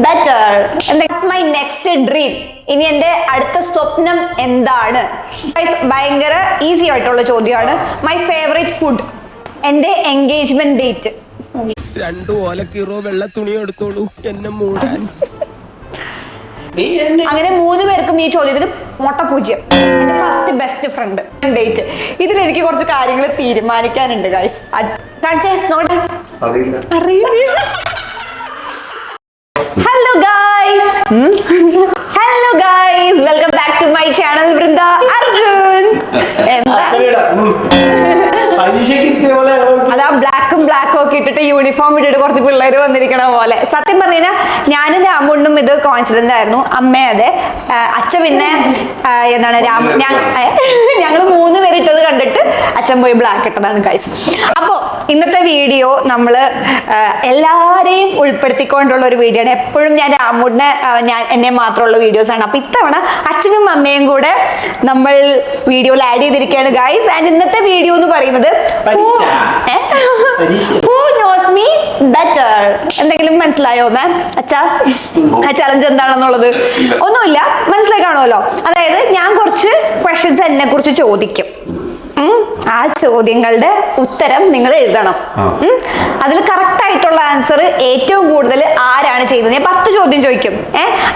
better. And that's my next dream. ഇനി എന്റെ അടുത്ത സ്വപ്നം എന്താണ്? ഭയങ്കര ഈസി ആയിട്ടുള്ള ചോദ്യമാണ്. മൈ ഫേവറേറ്റ് ഫുഡ്, എന്റെ എൻഗേജ്മെന്റ് ഡേറ്റ്. 2 ഓലക്കീറോ വെള്ള തുണി എടുത്തോളൂ എന്നെ മൂടാൻ. അങ്ങനെ 3 പേർക്കും ഈ ചോദ്യത്തിന് മുട്ടപൂജ്യം. എന്റെ ഫസ്റ്റ് ബെസ്റ്റ് ഫ്രണ്ട് ഡേറ്റ്. ഇതിൽ എനിക്ക് കുറച്ച് കാര്യങ്ങൾ തീരുമാനിക്കാനുണ്ട് guys. Hello guys, hello guys, welcome back to my channel Vrinda Arjun. അതാ ബ്ലാക്കും ഒക്കെ ഇട്ടിട്ട് യൂണിഫോം ഇട്ടിട്ട് കുറച്ച് പിള്ളേർ വന്നിരിക്കണ പോലെ. സത്യം പറഞ്ഞാൽ ഞാനും രാമുണ്ണും ഇത് കോൺഫിഡന്റ് ആയിരുന്നു. അമ്മ അതെ, അച്ഛൻ പിന്നെ എന്താണ് ഞങ്ങൾ 3 പേര് ഇട്ടത് കണ്ടിട്ട് അച്ഛൻ പോയി ബ്ലാക്ക് ഇട്ടതാണ് ഗൈസ്. അപ്പോ ഇന്നത്തെ വീഡിയോ നമ്മള് എല്ലാരെയും ഉൾപ്പെടുത്തിക്കൊണ്ടുള്ള ഒരു വീഡിയോ ആണ്. എപ്പോഴും ഞാൻ രാമുണ്ണെ എന്നെ മാത്രമുള്ള വീഡിയോസ് ആണ്. അപ്പൊ ഇത്തവണ അച്ഛനും അമ്മയും കൂടെ നമ്മൾ വീഡിയോയിൽ ആഡ് ചെയ്തിരിക്കുകയാണ് ഗൈസ്. ആൻഡ് ഇന്നത്തെ വീഡിയോ എന്ന് പറയുന്നത് who knows me better. എന്തെങ്കിലും മനസ്സിലായോ മാം? അച്ഛാ, ചലഞ്ച് എന്താണെന്നുള്ളത് ഒന്നുമില്ല, മനസ്സിലായി കാണുമല്ലോ. അതായത് ഞാൻ കുറച്ച് ക്വസ്റ്റ്യൻസ് എന്നെ കുറിച്ച് ചോദിക്കും. ആ ചോദ്യങ്ങളുടെ ഉത്തരം നിങ്ങൾ എഴുതണം. അതിൽ കറക്റ്റ് ആയിട്ടുള്ള ആൻസർ ഏറ്റവും കൂടുതൽ ആരാണ് ചെയ്യുന്നത്? ഞാൻ 10 ചോദ്യം ചോദിക്കും.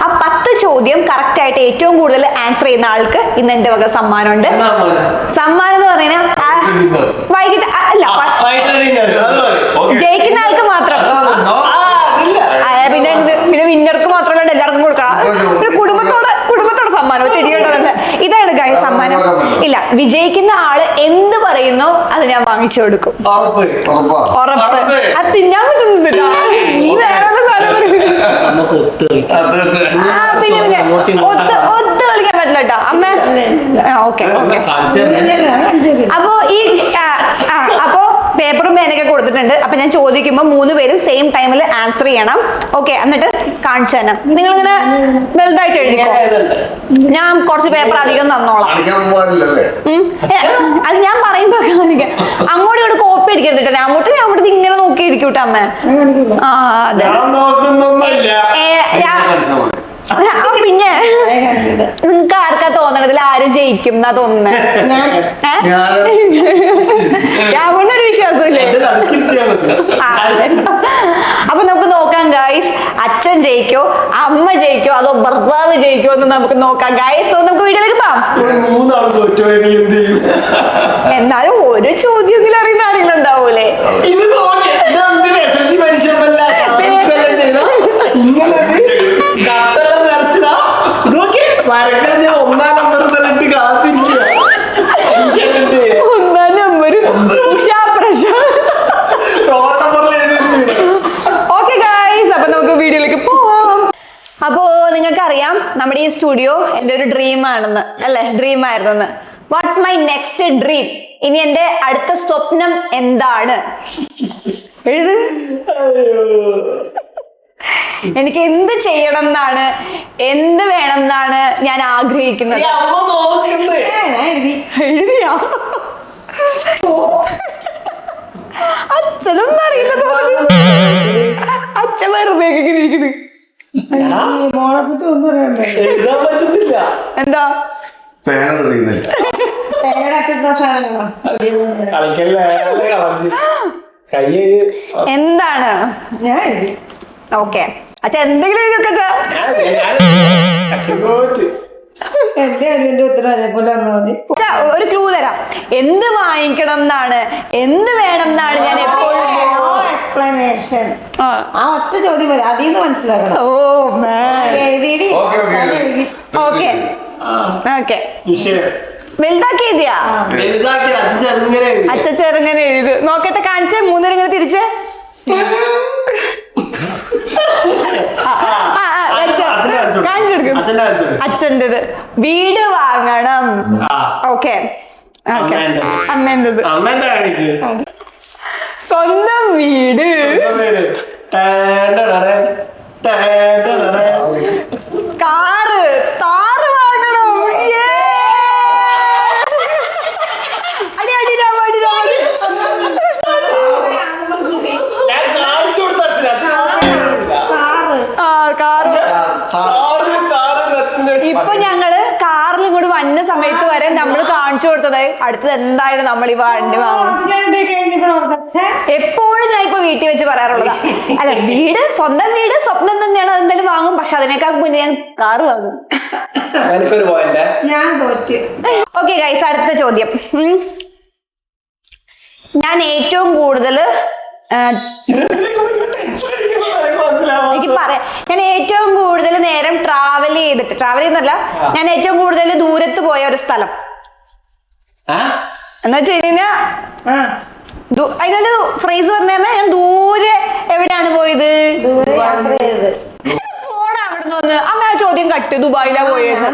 ആ 10 ചോദ്യം കറക്റ്റ് ആയിട്ട് ഏറ്റവും കൂടുതൽ ആൻസർ ചെയ്യുന്ന ആൾക്ക് ഇന്ന് എന്റെ വക സമ്മാനമുണ്ട്. സമ്മാനം എന്ന് പറയുന്നത് വൈകിട്ട് അല്ല, ജയിക്കുന്ന ആൾക്ക് മാത്രം. പിന്നെ വിന്നർക്ക് മാത്രമല്ല, എല്ലാവർക്കും കൊടുക്കാം. പിന്നെ കുടുംബത്തോടെ സമ്മാനം ചെടിയുണ്ടതല്ലേ. ഇതാണ് ഗൈസ് സമ്മാനം. ഇല്ല, വിജയിക്കുന്ന ആള് എന്ത് പറയുന്നോ അത് ഞാൻ വാങ്ങിച്ചു കൊടുക്കും. ഉറപ്പ്. അത് തിന്നാൻ പറ്റുന്നില്ല. ഈ വേറെ പിന്നെ ഒത്ത് കളിക്കാൻ പറ്റില്ല കേട്ടോ അമ്മ. ഓക്കെ. അപ്പോ പേപ്പറും പേനൊക്കെ കൊടുത്തിട്ടുണ്ട്. അപ്പൊ ഞാൻ ചോദിക്കുമ്പോ 3 പേരും സെയിം ടൈമിൽ ആൻസർ ചെയ്യണം. ഓക്കെ, എന്നിട്ട് കാണിച്ചു തരണം. നിങ്ങളിങ്ങനെ വലുതായിട്ട് എഴുതിക്കോ. ഞാൻ കുറച്ച് പേപ്പർ അധികം തന്നോളാം. അത് ഞാൻ പറയുമ്പോ കാണിക്കാം. അങ്ങോട്ടും ഇങ്ങോട്ട് കോപ്പി അടിക്കരുതിട്ട്. അങ്ങോട്ട് ഇങ്ങനെ നോക്കിയിരിക്കൂട്ടെ അമ്മ. ആ അതെ. പിന്നെ നിങ്ങക്ക് ആർക്കാ തോന്നണതിൽ ആര് ജയിക്കും എന്നാ തോന്നുന്നത്? രാവണൊരു വിശ്വാസമില്ലേ? അപ്പൊ നമുക്ക് നോക്കാം ഗൈസ്, അച്ഛൻ ജയിക്കോ അമ്മ ജയിക്കോ അതോ ഭർത്താവ് ജയിക്കോ എന്ന് നമുക്ക് നോക്കാം ഗൈസ്. നമുക്ക് വീട്ടിലേക്ക് പോവാം. എന്നാലും ഒരു ചോദ്യമെങ്കിലും അറിയുന്ന ആരെങ്കിലും ഉണ്ടാവൂലേ? അപ്പോ നിങ്ങൾക്കറിയാം നമ്മുടെ ഈ സ്റ്റുഡിയോ എന്റെ ഒരു ഡ്രീം ആണെന്ന് അല്ലെ, ഡ്രീം ആയിരുന്നെന്ന്. What's my next dream? ഇനി എന്റെ അടുത്ത സ്വപ്നം എന്താണ്? എഴുത്. എനിക്ക് എന്ത് ചെയ്യണം എന്നാണ്, എന്ത് വേണം എന്നാണ് ഞാൻ ആഗ്രഹിക്കുന്നത്. എഴുതിയാ? അച്ഛനും അറിയില്ല. അച്ഛൻ വെറുതെ ഇരിക്കണ്. എന്താ എന്താണ്? ഓക്കെ അച്ഛാ, എന്തെങ്കിലും എഴുതിയൊക്കെ ഒരു ക്ലൂ തരാം. എന്ത് വാങ്ങിക്കണം എന്നാണ്, എന്ത് വേണം എന്നാണ് ഞാൻ എപ്പോഴും എക്സ്പ്ലനേഷൻ. ആ ഒറ്റ ചോദ്യം മതി, അതിന്ന് മനസ്സിലാക്കണം. ഓ എഴുതി. Okay okay. വലുതാക്കി എഴുതിയാ? അച്ഛൻ ചെറുങ്ങനെ എഴുതി. നോക്കട്ടെ, കാണിച്ചേ. 3 പേരും ഇങ്ങനെ തിരിച്ച്. അച്ഛൻ്റെത് വീട് വാങ്ങണം. ഓക്കെ. അമ്മേൻ്റെത് സ്വന്തം വീട്. കാറ് വാങ്ങണം. അടി അടി കാറ് അപ്പൊ ഞങ്ങള് കാറിൽ ഇങ്ങോട്ട് വന്ന സമയത്ത് വരെ നമ്മള് കാണിച്ചു കൊടുത്തത് അടുത്തത് എന്തായാലും നമ്മൾ ഈ വണ്ടി വാങ്ങും. എപ്പോഴും ഞാൻ ഇപ്പൊ വീട്ടിൽ വെച്ച് പറയാറുള്ളതാ. അല്ല, സ്വന്തം വീട് സ്വപ്നം തന്നെയാണ്, അതെന്തായാലും വാങ്ങും. പക്ഷെ അതിനേക്കാൾ മുന്നേ ഞാൻ കാറ് വാങ്ങും. ഞാൻ തോറ്റ്. ഓക്കെ ഗൈസ്, അടുത്ത ചോദ്യം. ഞാൻ ഏറ്റവും കൂടുതൽ എനിക്ക് പറയാം, ഞാൻ ഏറ്റവും കൂടുതൽ നേരം ട്രാവൽ ചെയ്യുന്നല്ല, ഞാൻ ഏറ്റവും കൂടുതൽ ദൂരത്ത് പോയ ഒരു സ്ഥലം എന്ന് വെച്ച് കഴിഞ്ഞാ അതിനൊരു ഫ്രേസ് പറഞ്ഞാൽ ഞാൻ ദൂരെ എവിടെയാണ് പോയത്? അവിടുന്ന് വന്ന് അമ്മ ആ ചോദ്യം കട്ട്. ദുബായിലാ പോയത്.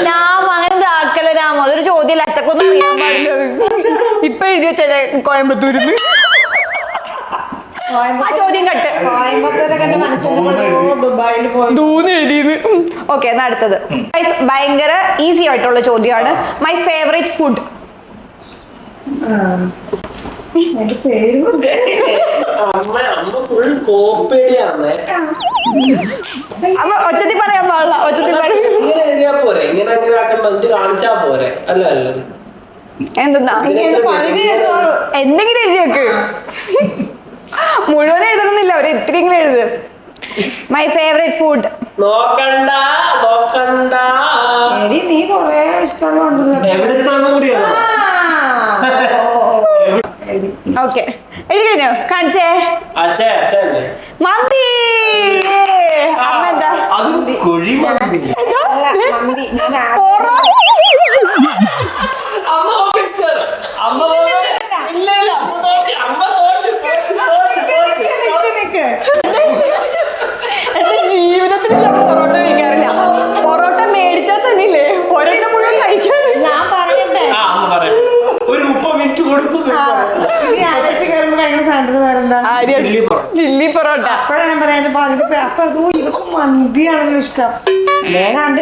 ഞാൻ അങ്ങനെ ആക്കലരാമോ, അതൊരു ചോദ്യം അച്ചക്കൊന്നും അറിയാൻ പാടില്ല. ഇപ്പൊ എഴുതി വെച്ച കോയമ്പത്തൂരിന്ന് ആ ചോദ്യം കട്ട്. ദൂന്ന് എഴുതിയത്. ഓക്കെ, എന്നാ അടുത്തത് ഭയങ്കര ഈസി ആയിട്ടുള്ള ചോദ്യമാണ്. My favourite food. അമ്മ ഒച്ചത്തിൽ പറയാൻ പാടില്ല. ഒച്ചത്തിൽ എന്തെന്നാ എന്തെങ്കിലും എഴുതി വെക്ക്. മുഴുവൻ എഴുതണമെന്നില്ല, ഒരു ഇത്തിരിയെങ്കിലും എഴുത്. My favourite food. നോക്കണ്ട നീ കൊറേ ഇഷ്ടമുള്ള ഓക്കെ, എഴുതി കഴിഞ്ഞോ? കാണിച്ചേ. മന്തി. അമ്മ എന്താ? എന്റെ ജീവിതത്തിൽ ഞാൻ പൊറോട്ട കഴിക്കാറില്ല. പൊറോട്ട മേടിച്ചാൽ തന്നെയില്ലേ ഒരൊറ്റ മുഴുവൻ കഴിക്കാൻ. ഞാൻ പറയട്ടെ, ഒരു 30 മിനിറ്റ് കൊടുക്കുന്നു. ചില്ലി പൊറോട്ട. അപ്പോഴാണ് ഞാൻ പറയാൻ പകുതി അപ്പൊ ഇവർക്ക് മന്തിയാണല്ലോ ഇഷ്ടം. കണ്ട്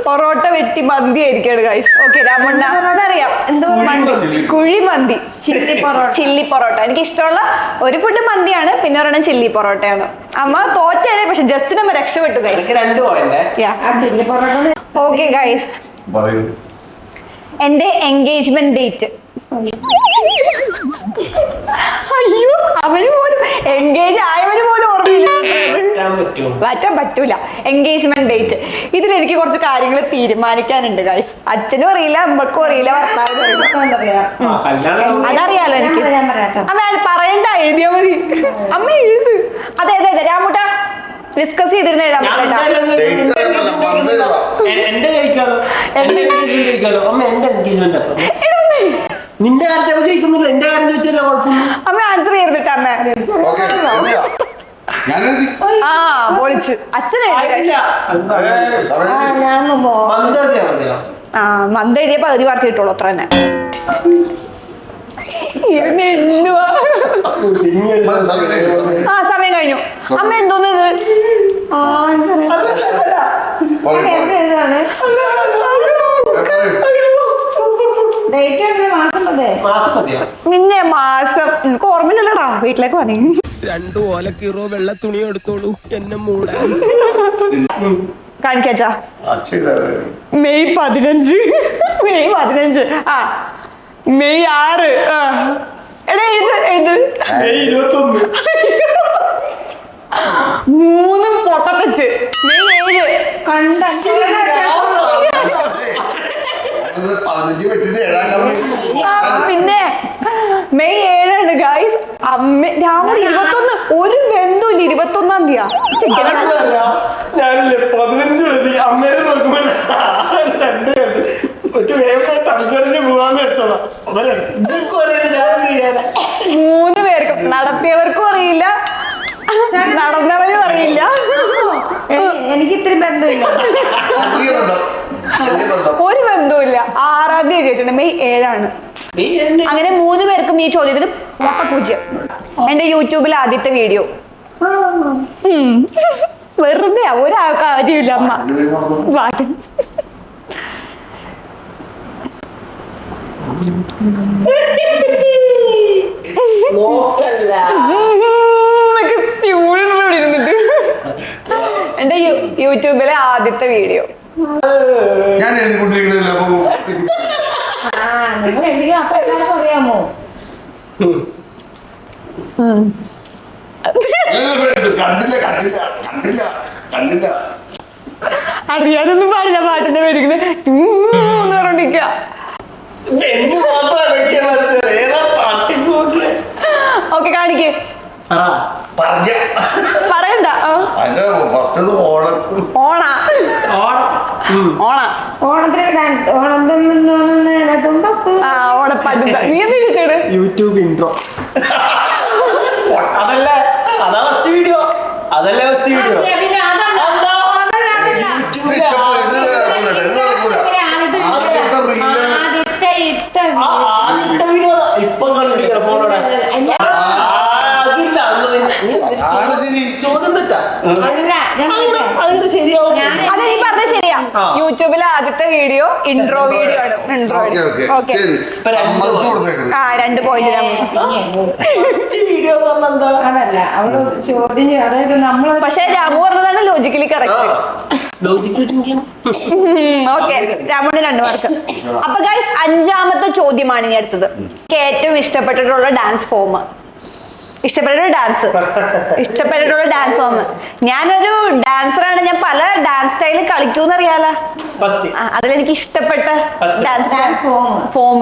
പൊറോട്ട വെട്ടി മന്തി ആയിരിക്കാണ് ഗൈസ്. ഓക്കെ, രാമണ്ണ അറിയാം എന്താ മന്തി? കുഴിമന്തി, ചില്ലി പൊറോട്ട. എനിക്ക് ഇഷ്ടമുള്ള ഒരു ഫുഡ് മന്തിയാണ്, പിന്നെ ഒരെണ്ണം ചില്ലി പൊറോട്ടയാണ്. അമ്മ തോറ്റാണ്, പക്ഷെ ജസ്റ്റ് നമ്മ രക്ഷപ്പെട്ടു ഗൈസ്. ഓക്കെ ഗൈസ്, എന്റെ എൻഗേജ്മെന്റ് ഡേറ്റ്. അയ്യോ, അവന് പോലും എൻഗേജ് ആയവന് പോലും ഓർമ്മയില്ല. മാറ്റാൻ പറ്റൂല. Engagement date. ഇതിലെനിക്ക് കുറച്ച് കാര്യങ്ങൾ തീരുമാനിക്കാനുണ്ട് ഗൈസ്. അച്ഛനും അറിയില്ല, അമ്മക്കും അറിയില്ല, ഭർത്താവിനും അറിയില്ല. അതറിയാലോ എനിക്ക്. അമ്മ പറയണ്ട, എഴുതിയാ മതി. അമ്മ എഴുത്. അതെ രാമൂട്ട ഡിസ്കസ് ചെയ്തിരുന്ന എഴുതാൻ പറ്റില്ല. നിന്റെ കാര്യം ചോദിക്കുന്നില്ല, എന്റെ കാര്യം ചോദിച്ചാൽ അമ്മ ആൻസർ ചെയ്തിട്ട് അമ്മ. ആ പൊളിച്ച്. അച്ഛൻ മന്ത് എഴുതിയ പകുതി വാർത്ത കിട്ടുള്ളൂ, അത്ര തന്നെ. ആ സമയം കഴിഞ്ഞു. അമ്മ എന്തോന്ന് പിന്നെ മാസം എനിക്ക് ഓർമ്മയില്ലല്ലോടാ. വീട്ടിലേക്ക് വന്നേ. 2 ഓലക്കീറോ വെള്ള തുണി എടുത്തോളൂ, എന്നെ മൂടാൻ. കാണിക്കാച്ചാ. മെയ് 15. മെയ് 15. ആ മെയ് 6. എടാ എഴുത്. മെയ് 21. 3 പൊട്ടത്തച്ച്. മെയ് 7. കണ്ട പിന്നെ മെയ് 7 ഗൈസ്. അമ്മ രാമൻ 21. ഒരു ബന്ധുല്ല. 21-ാം തീയതി ഞാനില്ലേ 15 മതി. അമ്മേനെ നോക്കുമ്പോ പോവാന്ന് വെച്ചതാ. 3 പേർക്കും, നടത്തിയവർക്കും അറിയില്ല, നടന്നവരും അറിയില്ല. എനിക്ക് ഇത്തിരി ബന്ധമില്ല, ഒരു ബന്ധവുമില്ല. 6-ാം തീയതി വെച്ചിട്ടുണ്ട്. മെയ് 7 അങ്ങനെ 3 പേർക്കും ഈ ചോദ്യത്തിന് പൂജ്യം. എന്റെ യൂട്യൂബിൽ ആദ്യത്തെ വീഡിയോ. വെറുതെ ഒരാൾ കാര്യമില്ല അമ്മ പാട്ട്. നോക്കല്ല ഇരുന്നിട്ട് എന്റെ യൂട്യൂബിലെ ആദ്യത്തെ വീഡിയോ. ഞാൻ എഴുതിക്കൊണ്ടിരിക്കണില്ല. നിങ്ങൾ എന്തെങ്കിലും അപ്പൊ എല്ലാവർക്കും അറിയാമോ? കണ്ടില്ല കണ്ടില്ല കണ്ടില്ല കണ്ടില്ല. അറിയാനൊന്നും പാടില്ല, പാട്ടിന്റെ പേരിങ്ങനെ പറഞ്ഞിരിക്ക. ഓക്കെ കാണിക്ക്. പറയണ്ട. ഓണാ ഓണത്തിന് ആ ഓണപ്പാട്ട്. നീ എന്ത് ചോദിച്ചേട്? YouTube intro. അതല്ലേ അതാ ഫസ്റ്റ് വീഡിയോ. അതല്ലേ ഫസ്റ്റ് വീഡിയോ. പിന്നെ ആദ്യത്തെ ഇട്ട ആദ്യത്തെ വീഡിയോ ഇപ്പം കണ്ടിരിക്കണം ഫോണോടെ. ചോദ്യം തെറ്റാ. അതിന് ശരിയാവും. അത് നീ പറഞ്ഞ ശരിയാ. യൂട്യൂബിലെ ആദ്യത്തെ വീഡിയോ ഇൻട്രോ വീഡിയോ ആണ്. Intro okay. ആ 2 പോയിന്റ്. വീഡിയോ പറഞ്ഞെന്താ? അതല്ല അവള് ചോദ്യം അതായത് നമ്മള് പക്ഷെ രാമു പറഞ്ഞതാണ് ലോജിക്കലി കറക്റ്റ്. ഓക്കെ രാമുവിന് 2 മാർക്ക്. അപ്പൊ ഗൈസ് 5ാമത്തെ ചോദ്യമാണ് ഇനി അടുത്തത്. എനിക്ക് ഏറ്റവും ഇഷ്ടപ്പെട്ടിട്ടുള്ള ഡാൻസ് ഫോം. ഇഷ്ടപ്പെട്ടിട്ടുള്ള ഡാൻസ് ഫോം. ഞാനൊരു ഡാൻസറാണ്. ഞാൻ പല ഡാൻസ് സ്റ്റൈലിൽ കളിക്കൂന്നറിയാലോ. അതിലെനിക്ക് ഇഷ്ടപ്പെട്ട ഡാൻസ് ഫോം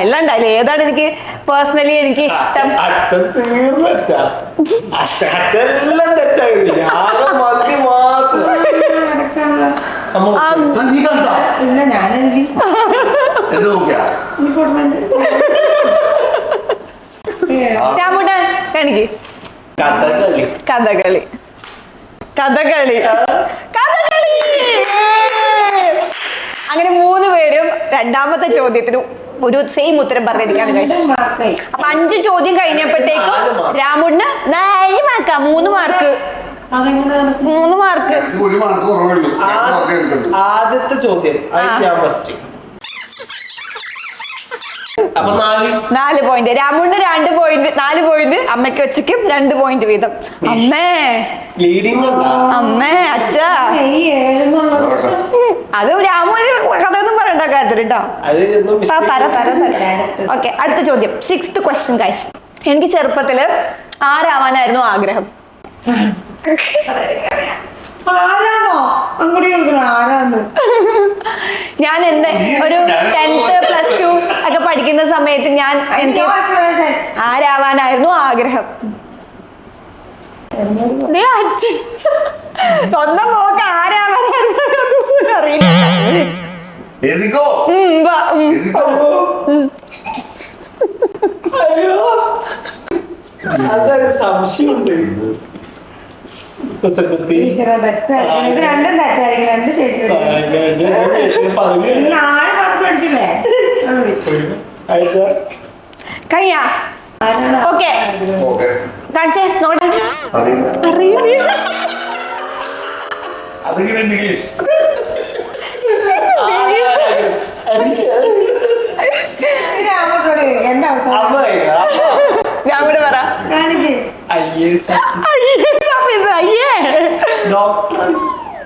എല്ലാം ഉണ്ടായില്ല. ഏതാണ് എനിക്ക് പേഴ്സണലി എനിക്ക് ഇഷ്ടം? ഇല്ല ഞാനെനിക്ക് രാമുട്ടൻ എനിക്ക് കഥകളി. അങ്ങനെ 3 പേരും 2ാമത്തെ ചോദ്യത്തിന് ഒരു സെയിം ഉത്തരം പറഞ്ഞിരിക്കുകയാണ്. അപ്പൊ 5 ചോദ്യം കഴിഞ്ഞപ്പോഴത്തേക്കും രാമുടിന് 4 മാർക്കാ. 3 മാർക്ക്. 3 മാർക്ക്. ആദ്യത്തെ ചോദ്യം ഞാൻ ഫസ്റ്റ്. അപ്പൊ 4 പോയിന്റ്. രാമുടിന് 2 പോയിന്റ്. 4 പോയിന്റ്. അമ്മയ്ക്ക് ഒച്ചയ്ക്കും 2 പോയിന്റ് വീതം. അമ്മേ അമ്മേ അച്ഛാ. അത് രാമു കഥയൊന്നും പറയണ്ട കാര്യത്തിൽ കേട്ടോ. ഓക്കെ അടുത്ത ചോദ്യം. 6th question guys. എനിക്ക് ചെറുപ്പത്തില് ആരാവാനായിരുന്നു ആഗ്രഹം? ആരാന്നോ അങ്ങോട്ട് ചോദിക്കണം ആരാന്ന്. ഞാൻ എന്റെ ഒരു 10th +2 ഒക്കെ പഠിക്കുന്ന സമയത്ത് ഞാൻ എനിക്ക് ആരാവാനായിരുന്നു ആഗ്രഹം? സ്വന്തം മോക്ക് ആരാവാനായിരുന്നു അറിയില്ല. അതൊരു സംശയമുണ്ട്. ഇത് 2 തെറ്റായിരിക്കും. 2 ശരിയായിരിക്കും. 4 മാർക്ക് പഠിച്ചില്ലേ? കഴിഞ്ഞാ? ഓക്കെ കാണിച്ചേ നോട്ടെ. അറിയില്ല. എന്റെ അവസാനം രാമുടെ പറ.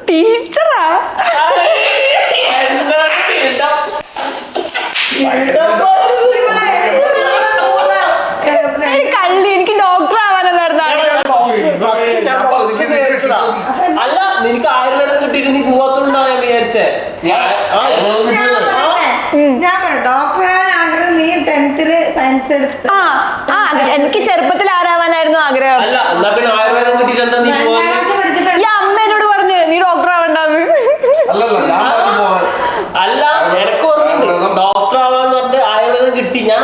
ടീച്ചറാ? കള്ളി. എനിക്ക് ഡോക്ടർ ആവാനെന്നായിരുന്നു. അല്ല നിനക്ക് ആയുർവേദം കിട്ടിയിട്ട് നീ പോവാത്തോണ്ടാ ഞാൻ വിചാരിച്ചേ. ഞാൻ പറയാം ഡോക്ടർ ആഗ്രഹം. നീ 10th സയൻസ് എടുത്ത്. എനിക്ക് ചെറുപ്പത്തിൽ ആരാവാനായിരുന്നു ആഗ്രഹം. അല്ല എന്നാ പിന്നെ ആയുർവേദം കിട്ടിയിട്ട് എന്താ നീ ഈ അമ്മ എന്നോട് പറഞ്ഞു നീ ഡോക്ടർ ആവണ്ടെന്ന്. അല്ല എനക്ക് ഓർമ്മയുണ്ട്. ഡോക്ടർ ആവാന്ന് പറഞ്ഞിട്ട് ആയുർവേദം കിട്ടി. ഞാൻ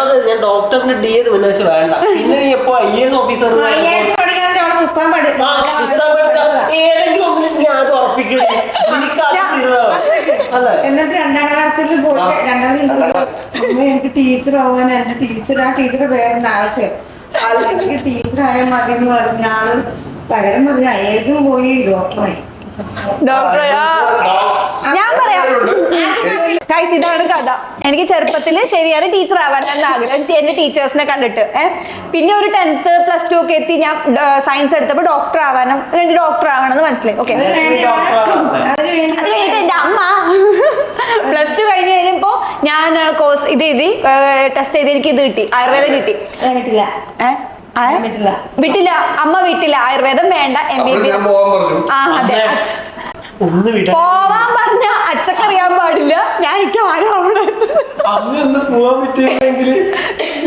ഡോക്ടറിന്റെ DA പിന്നെ വെച്ച് വേണ്ട. പിന്നെ നീ എപ്പോ IAS ഓഫീസർ പുസ്തകം ഏതെങ്കിലും ഒന്നിലും ഞാൻ അത് ഉറപ്പിക്കണേ. എന്നിട്ട് 2ാം ക്ലാസ്സിൽ പോയിട്ട് 2ാം ക്ലാസ്സിൽ എനിക്ക് ടീച്ചർ ആവാൻ എന്റെ ടീച്ചർ ആ ടീച്ചറുടെ പേരുന്ന ആൾക്ക് അല്ലെങ്കിൽ ടീച്ചറായാൽ മതി എന്ന് പറഞ്ഞ ആള് പകരം പറഞ്ഞ IAS പോയി ഡോക്ടറായി. ഞാൻ പറയാം ഗൈസ്, ഇതാണ് കഥ. എനിക്ക് ചെറുപ്പത്തില് ശരിയാണ് ടീച്ചർ ആവാനാണ് ആഗ്രഹം എന്റെ ടീച്ചേഴ്സിനെ കണ്ടിട്ട്. പിന്നെ ഒരു 10th +2 ഒക്കെ എത്തി ഞാൻ സയൻസ് എടുത്തപ്പോ ഡോക്ടർ ആവാനും എനിക്ക് ഡോക്ടർ ആവണമെന്ന് മനസ്സിലായി. ഓക്കെ, അത് കഴിഞ്ഞിട്ട് എന്റെ അമ്മ +2 കഴിഞ്ഞ് കഴിഞ്ഞപ്പോ ഞാൻ കോഴ്സ് ഇത് എഴുതി ടെസ്റ്റ് ചെയ്ത് എനിക്ക് ഇത് കിട്ടി, ആയുർവേദം കിട്ടി. വിട്ടില്ല, അമ്മ വിട്ടില്ല, ആയുർവേദം വേണ്ട MBBS. അതെ, പോവാൻ പറഞ്ഞ അച്ഛക്കറിയാൻ പാടില്ല ഞാൻ എനിക്ക് ആരാവണത്. അന്ന് പോവാൻ പറ്റിയില്ലെങ്കിൽ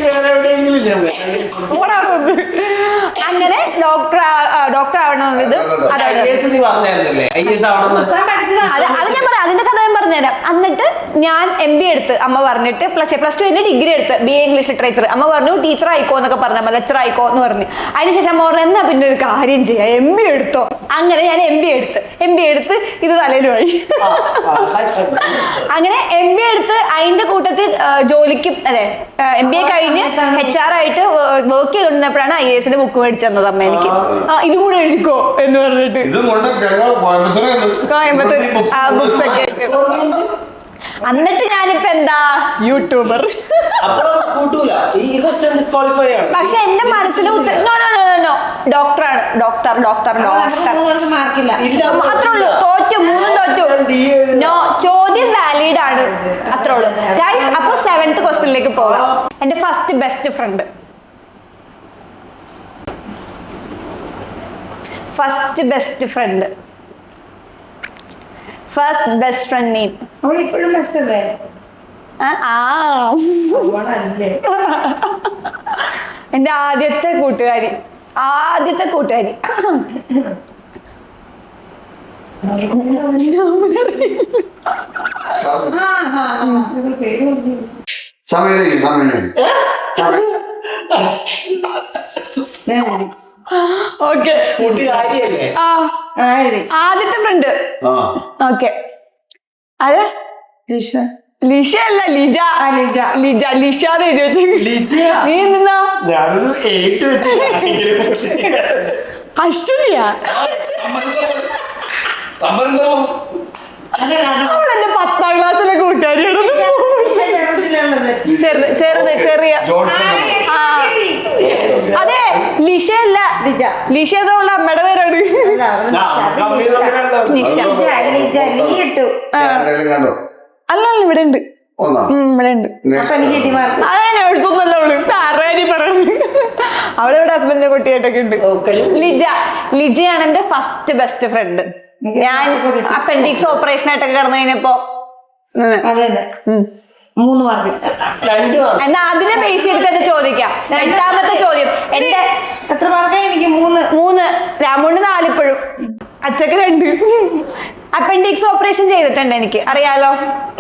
വേറെ എവിടെയെങ്കിലും അങ്ങനെ ഡോക്ടർ ആവണമെന്നത് അത് ഞാൻ പറയാം, അതിന്റെ കഥ ഞാൻ പറഞ്ഞുതരാം. എന്നിട്ട് ഞാൻ MBA എടുത്ത് അമ്മ പറഞ്ഞിട്ട് +2 ഡിഗ്രി എടുത്ത് BA ഇംഗ്ലീഷ് ലിറ്ററേച്ചർ. അമ്മ പറഞ്ഞു ടീച്ചർ ആയിക്കോ എന്നൊക്കെ പറഞ്ഞു, ലെക്ചർ ആയിക്കോ എന്ന് പറഞ്ഞു. അതിനുശേഷം അമ്മ പറഞ്ഞു എന്നാ പിന്നെ ഒരു കാര്യം ചെയ്യാം, MBA എടുത്തോ. അങ്ങനെ ഞാൻ MBA എടുത്ത് ഇത് തലയിലുമായി. അങ്ങനെ MBA എടുത്ത് അതിന്റെ കൂട്ടത്തിൽ ജോലിക്ക് അതെ MBA കഴിഞ്ഞ് HR ആയിട്ട് വർക്ക് ചെയ്തുകൊണ്ടിരുന്നപ്പോഴാണ് IAS ബുക്ക് മേടിച്ചു തന്നത് അമ്മ എനിക്ക്. ഇതും കൂടെ എഴുതിക്കോ എന്ന് പറഞ്ഞിട്ട് കോയമ്പത്തൂർ ബുക്സ് ഒക്കെ ആയിട്ട്. എന്നിട്ട് ഞാനിപ്പോ എന്താ യൂട്യൂബർ. പക്ഷെ എന്റെ മനസ്സിൽ ഡോക്ടറാണ്, ഡോക്ടർ അത്രേ ഉള്ളൂ. തോറ്റു, 3 തോറ്റു. നോ, ചോദ്യം വാലിഡ് ആണ്, അത്രേ ഉള്ളൂ ഗൈസ്. അപ്പൊ 7th ക്വസ്റ്റ്യനിലേക്ക് പോകാം. എന്റെ ഫസ്റ്റ് ബെസ്റ്റ് ഫ്രണ്ട് നെയിം. അവളിപ്പോഴും ബെസ്റ്റ് അല്ലേ? എന്റെ ആദ്യത്തെ കൂട്ടുകാരി. ഓക്കെ, ആദ്യത്തെ ഫ്രണ്ട്. ഓക്കെ, അതെ ലിഷ അല്ല, ലിഷ നീ നിന്നാ അശ്വതിയാ. അവളെന്റെ 10th ക്ലാസ്സിലെ കൂട്ടുകാരിയാണ്. ചെറിയ അതെ ലിഷ അല്ല, ലിഷ അതുള്ള അമ്മയുടെ പേരാണ് നിഷ. അല്ല ഇവിടെ ഉണ്ട്, ഇവിടെ ഉണ്ട്. അതെ നേഴ്സൊന്നുമല്ല അവള്, ആരാരി പറയണത്. അവളിവിടെ ഹസ്ബൻഡിന്റെ കുട്ടിയായിട്ടൊക്കെ ഉണ്ട്. ലിജയാണ് എന്റെ ഫസ്റ്റ് ബെസ്റ്റ് ഫ്രണ്ട്. ഞാൻ അപ്പൻഡിക്സ് ഓപ്പറേഷൻ ആയിട്ടൊക്കെ കിടന്നു കഴിഞ്ഞപ്പോ 3 മാർക്ക്. എന്നാ അതിനെ ബേസ് ചെയ്തിട്ട് തന്നെ ചോദിക്കാം. 8ാമത്തെ ചോദ്യം എന്റെ എത്ര മാർക്കായി? എനിക്ക് 3. രാമുണ്ട് 4 ഇപ്പോഴും, അച്ഛക്ക് 2. അപ്പൻഡിക്സ് ഓപ്പറേഷൻ ചെയ്തിട്ടുണ്ട് എനിക്ക് അറിയാലോ.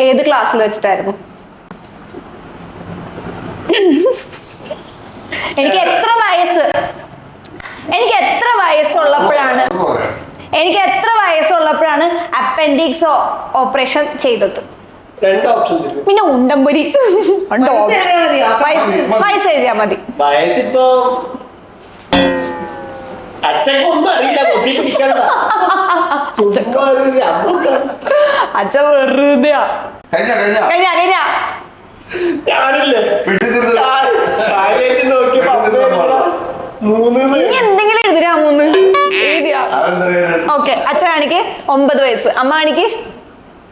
ഏത് ക്ലാസ്സിൽ വെച്ചിട്ടായിരുന്നു? എനിക്ക് എത്ര വയസ്സുള്ളപ്പോഴാണ് അപ്പൻഡിക്സ് ഓപ്പറേഷൻ ചെയ്തത്? 2 ഓപ്ഷൻ. പിന്നെ ഉണ്ടംപൊരി വയസ്സ് എഴുതിയാ മതി. വയസ്സിപ്പോ അച്ഛക്കൊന്നും അറിയില്ല, അച്ഛൻ വെറുതെയാ. കഴിഞ്ഞ എന്തെങ്കിലും എഴുതിരാ 3 എഴുതിയാ. ഓക്കെ, അച്ഛനാണിക്ക് 9 വയസ്സ്, അമ്മ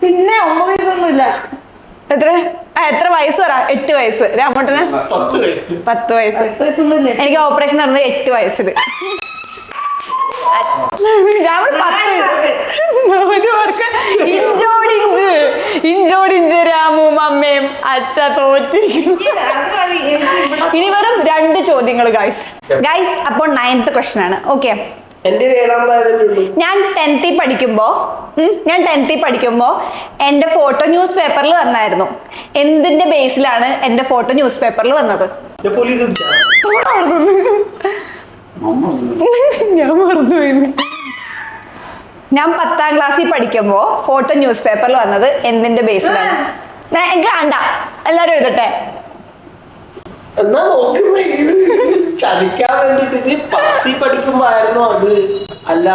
പിന്നെ 9 വയസ്സൊന്നുമില്ല. എത്ര വയസ്സ് പറ? 8 വയസ്സ്. രാമോട്ടന് 10 വയസ്സ്. എനിക്ക് ഓപ്പറേഷൻ നടന്നത് 8 വയസ്സില്. ഇഞ്ചോടിഞ്ച് രാമും അമ്മയും അച്ഛ തോറ്റിരിക്കുന്നു. ഇനി വെറും 2 ചോദ്യങ്ങൾ ഗൈസ്. അപ്പോൾ 9th ക്വസ്റ്റ്യൻ ആണ്. ഓക്കെ, ഞാൻ 10th പഠിക്കുമ്പോ എന്റെ ഫോട്ടോ ന്യൂസ് പേപ്പറിൽ വന്നായിരുന്നു. എന്തിന്റെ ബേസിലാണ് എന്റെ ഫോട്ടോ ന്യൂസ് പേപ്പറിൽ വന്നത്? ഞാൻ മറന്നുപോയി. ഞാൻ 10ാം ക്ലാസ്സിൽ പഠിക്കുമ്പോ ഫോട്ടോ ന്യൂസ് പേപ്പറിൽ വന്നത് എന്തിന്റെ ബേസിലാണ്? കണ്ട എല്ലാരും എഴുതട്ടെ. എന്നാ ചതിക്കാൻ വേണ്ടിട്ട് 10th പഠിക്കുമ്പോ ആയിരുന്നു അത്, അല്ല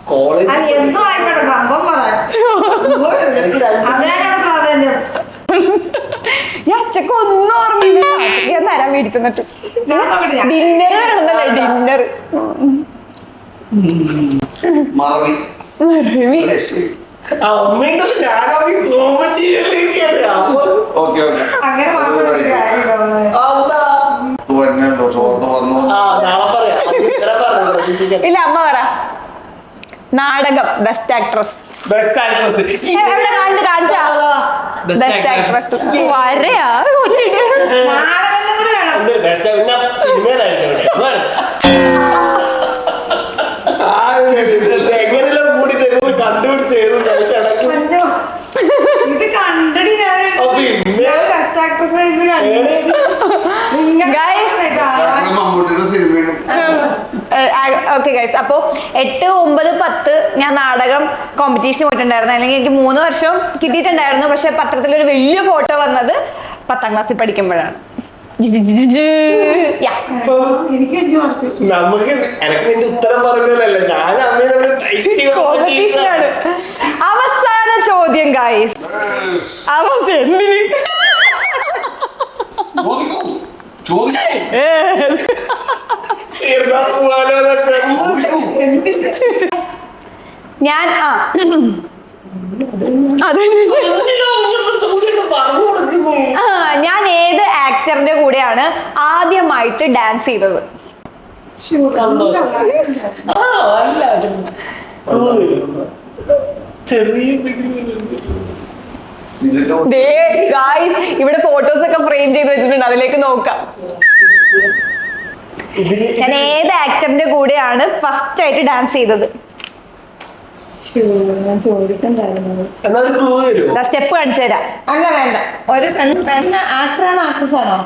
കോളേജ് എന്തോ ആയിക്കോട്ടെ, സംഭവം പറയാം. അതിനാണ് പ്രാധാന്യം. ഈ അച്ഛക്ക് ഒന്നും ഓർമ്മയില്ല. അച്ഛക്ക് ഞാൻ തരാൻ മേടിച്ചെന്നിട്ട് ഞാൻ നോക്കട്ടെ, ഞാൻ- ഡിന്നർ വേണമെന്നല്ലേ ഡിന്നർ. മറവി അല്ലേ, ശരി. അമ്മയുണ്ടല്ലോ ഞാനമ്മ കോമ്പറ്റീഷനിലേക്ക് ഓക്കെ ഓക്കെ അങ്ങനെ പറഞ്ഞൊരു കാര്യമില്ല. വന്നോ ചോർന്ന് വന്നു നാളെ പറയാം. അത് ഇത്ര പറഞ്ഞു പ്രതീക്ഷിക്കാം. ഇല്ല അമ്മ പറ. നാടകം ബെസ്റ്റ് ആക്ട്രസ്. ബെസ്റ്റ് ആക്ട്രസ് കാണിച്ചാ ബെസ്റ്റ് ആക്ട്രസ് വരെയാ നാടകം കൂടെ വേണം. ബെസ്റ്റ് പിന്നെ സിനിമയിലായിരിക്കും എങ്ങനെയല്ലോ കൂടിട്ട് കണ്ടുപിടിച്ച് ചെയ്തു അയ്യോ, ഇത് കണ്ടടി ഞാൻ. പിന്നെ? ഞാൻ ബെസ്റ്റ് ആക്ട്രസ് ഇത് കണ്ടു. Guys. മമ്മൂട്ടിയുടെ സിനിമയാണ്. ഓക്കെ ഗൈസ്, അപ്പോ 8, 9, 10 ഞാൻ നാടകം കോമ്പറ്റീഷന് പോയിട്ടുണ്ടായിരുന്നു. അല്ലെങ്കിൽ എനിക്ക് 3 വർഷം കിട്ടിയിട്ടുണ്ടായിരുന്നു. പക്ഷെ പത്രത്തിലൊരു വലിയ ഫോട്ടോ വന്നത് 10ാം ക്ലാസ്സിൽ പഠിക്കുമ്പോഴാണ്. Yeah. എനിക്ക് അഞ്ചു മാർക്ക്. നമുക്ക് എനക്ക് നിന്റെ ഉത്തരം പറഞ്ഞതല്ല ഞാൻ കോമ്പറ്റീഷനാണ്. അവസാന ചോദ്യം ഗൈസ്. അവസ്ഥ എന്തിന് ചോദിക്കൂ, ചോദിക്കൂ, ഞാൻ ഞാൻ ഏത് ആക്ടറിന്റെ കൂടെയാണ് ആദ്യമായിട്ട് ഡാൻസ് ചെയ്തത്? ചെറിയ ദേ ഗായ്സ്, ഇവിടെ ഫോട്ടോസ് ഒക്കെ ഫ്രെയിം ചെയ്ത് വെച്ചിട്ടുണ്ട്, അതിലേക്ക് നോക്കാം. ഞാൻ ഏത് ആക്ടറിന്റെ കൂടെയാണ് ഫസ്റ്റ് ആയിട്ട് ഡാൻസ് ചെയ്തത്? ഞാൻ ചോദിക്കണ്ടായിരുന്നു. എന്നാ ഒരു ക്ലൂ തരുമോ? സ്റ്റെപ്പ് കാണിച്ചു തരാം. അല്ല വേണ്ട, ഒരു പെണ്ണ് ആക്ടറാണോ ആക്ട്രസ് ആണോ?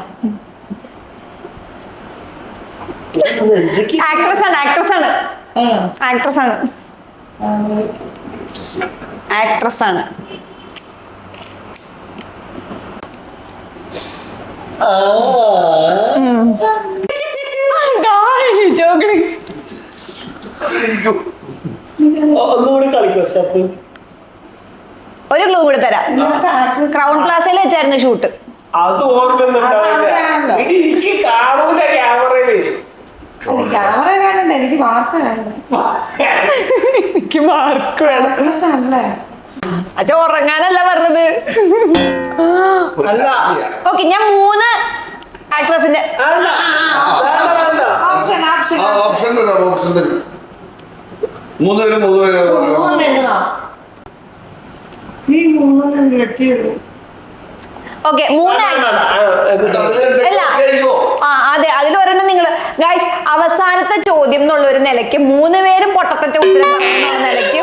ആക്ട്രസ് ആണ്, ആക്ട്രസ് ആണ്, ആക്ട്രസ് ആണ്, ആക്ട്രസ് ആണ്. ഒന്നുകൂടി കളിക്കോ സ്റ്റെപ്പ്? ഒരു ക്ലൂ കൂടെ തരാം. ക്രൗൺ പ്ലാസയിൽ വെച്ചായിരുന്നു ഷൂട്ട്. അത് ഓർമ്മയൊന്നുണ്ടാവില്ല. എനിക്ക് കാണൂല ക്യാമറയില്. ക്യാമറ കാണണ്ട, എനിക്ക് മാർക്ക് കാണണ്ട. എനിക്ക് മാർക്ക് വേണം. ആക്ട്രസ് ആണല്ലേ? അച്ഛ ഉറങ്ങാനല്ല പറഞ്ഞത്. അല്ല ഓക്കെ, ഞാൻ 3 ആക്ട്രസിന്റെ വേണ്ട. വേണ്ട. ഓപ്ഷൻ ഓപ്ഷൻ ആ ഓപ്ഷൻ തരാം, ഓപ്ഷൻ തരും. 3 പേര് 3 പേര് മൂന്നെണ്ണം എഴുതണോ? നീ മൂന്നെണ്ണം വെട്ടിയത്. ഓക്കെ 3 അല്ല അതെ, അതിലൊരെണ്ണം നിങ്ങൾ ഗൈസ് അവസാനത്തെ ചോദ്യം എന്നുള്ള ഒരു നിലയ്ക്ക് 3 പേരും പൊട്ടത്തിന്റെ ഉത്തരം പറയുന്ന നിലയ്ക്ക്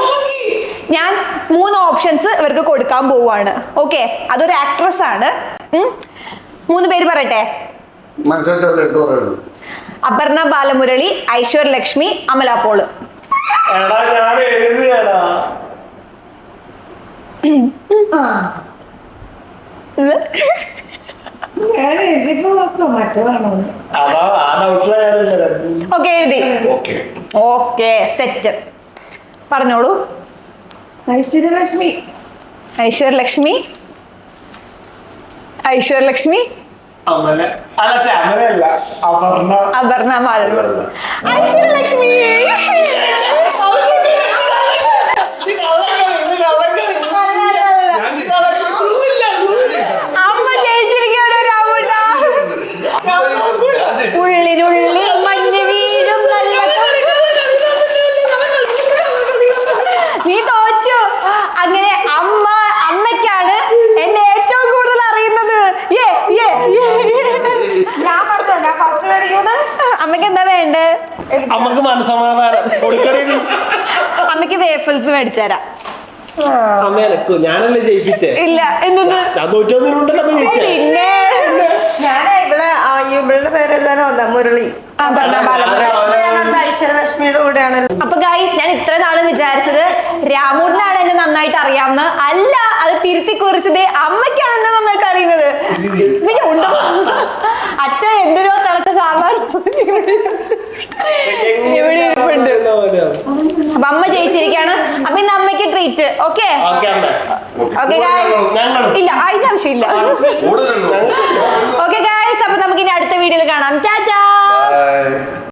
ഞാൻ 3 ഓപ്ഷൻസ് ഇവർക്ക് കൊടുക്കാൻ പോവാണ്. ഓക്കെ, അതൊരു ആക്ട്രസ് ആണ്. 3 പേര് പറയട്ടെ. മനസ്സിലാച്ചത് എടുത്ത് പറയുന്നത്. അപർണ ബാലമുരളി, ഐശ്വര്യ ലക്ഷ്മി, അമല പോള്. എടാ ഞാൻ എഴുതിയാടാ. ഞാൻ എഴുതിപ്പോ നോക്കാം മറ്റേതാണോ. അതാ ആ ഡൗട്ടിലാണ്. ഓക്കെ എഴുതി. Okay okay set. പറഞ്ഞോളൂ. ഐശ്വര്യലക്ഷ്മി. ഐശ്വര്യ ലക്ഷ്മി, ഐശ്വര്യ ലക്ഷ്മി, അമല അല്ല അമലയല്ല അപർണ. അപർണ ബാലമുരളി, ഐശ്വര്യ ലക്ഷ്മി. അമ്മ ജയിച്ചിരിക്കുകയാണ് രാമുണ്ട. ഉള്ളിനുള്ളിൽ മഞ്ഞ് വീഴും നല്ല. നീ തോറ്റു. അങ്ങനെ അമ്മയ്ക്കാണ് എന്നെ ഏറ്റവും കൂടുതൽ അറിയുന്നത്. ഞാൻ പറഞ്ഞു ഞാൻ ഫസ്റ്റ് മേടിക്കുന്നത്. അമ്മയ്ക്ക് എന്താ വേണ്ടേ? അമ്മക്ക് മനസ്സമാധാനം കൊടുക്കണേ. അമ്മയ്ക്ക് വേഫിൾസ് മേടിച്ചുതരാം. അമ്മ എനക്കോ ഞാനല്ലേ ജയിപ്പിച്ചേ? ഇല്ല എന്തൊന്ന് ഞാൻ തോറ്റൊന്നുണ്ടല്ലോ അമ്മ ജയിച്ചേ. പിന്നെ ഞാൻ ഇവളുടെ പേരെഴുതാനോ വന്ന മുരളി. ഐശ്വര്യലക്ഷ്മിയുടെ കൂടെയാണ്. അപ്പൊ ഗൈസ്, ഞാൻ ഇത്ര നാളും വിചാരിച്ചത് രാമൂടിനാണ് എന്നെ നന്നായിട്ട് അറിയാവുന്ന. അല്ല, അത് തിരുത്തി കുറിച്ചത് അമ്മയ്ക്കാണ് എന്നെ നന്നായിട്ട് അറിയുന്നത്. പിന്നെ ഉണ്ടോ അച്ഛൻ എന്തിനോ തിളച്ച സാമ്പാർ ഇവിടെ ഇരിപ്പുണ്ട്. അപ്പൊ അമ്മ ജയിച്ചിരിക്കാണ്. അപ്പൊ ഇന്ന് അമ്മയ്ക്ക് ട്രീറ്റ്. ഓക്കെ ഓക്കെ അമ്മ. ഓക്കെ ഞങ്ങളും. ഇല്ല അതിന്റെ ആവശ്യമില്ല. കൂടുതലുണ്ടോ? ഓക്കെ ഗായ്സ്, അപ്പൊ നമുക്ക് ഇനി അടുത്ത വീഡിയോയിൽ കാണാം. ടാറ്റ.